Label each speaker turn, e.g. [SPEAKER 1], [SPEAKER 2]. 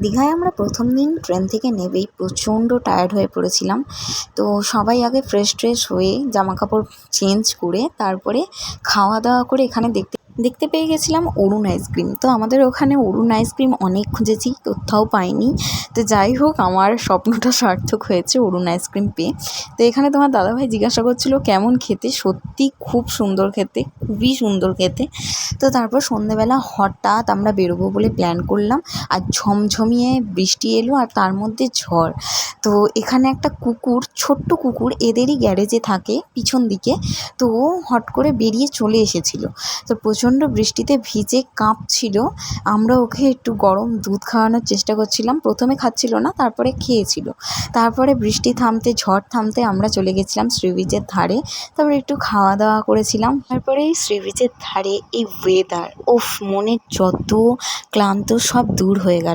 [SPEAKER 1] দীঘায় আমরা প্রথম দিন ট্রেন থেকে নেমেই প্রচণ্ড টায়ার্ড হয়ে পড়েছিলাম। তো সবাই আগে ফ্রেশ ট্রেশ হয়ে জামাকাপড় চেঞ্জ করে তারপরে খাওয়া দাওয়া করে এখানে দেখতে দেখতে পেয়ে গেছিলাম অরুণ আইসক্রিম। তো আমাদের ওখানে অরুণ আইসক্রিম অনেক খুঁজেছি, কোথাও পাইনি। তো যাই হোক, আমার স্বপ্নটা সার্থক হয়েছে অরুণ আইসক্রিম পেয়ে। তো এখানে তোমার দাদাভাই জিজ্ঞাসা করছিল কেমন খেতে, সত্যি খুব সুন্দর খেতে, খুবই সুন্দর খেতে। তো তারপর সন্ধেবেলা হঠাৎ আমরা বেরোবো বলে প্ল্যান করলাম, আর ঝমঝমিয়ে বৃষ্টি এলো আর তার মধ্যে ঝড়। তো এখানে একটা কুকুর, ছোট্ট কুকুর, এদেরই গ্যারেজে থাকে পিছন দিকে। তো ও হট করে বেরিয়ে চলে এসেছিলো। তো প্রচণ্ড বৃষ্টিতে ভিজে কাঁপছিল। আমরা ওকে একটু গরম দুধ খাওয়ানোর চেষ্টা করছিলাম, প্রথমে খাচ্ছিল না, তারপরে খেয়েছিল। তারপরে বৃষ্টি থামতে, ঝড় থামতে আমরা চলে গেছিলাম সি বিচের ধারে। তারপরে একটু খাওয়া দাওয়া করেছিলাম। তারপরে এই সি বিচের ধারে এই ওয়েদার, ওফ, মনের যত ক্লান্ত সব দূর হয়ে গেল।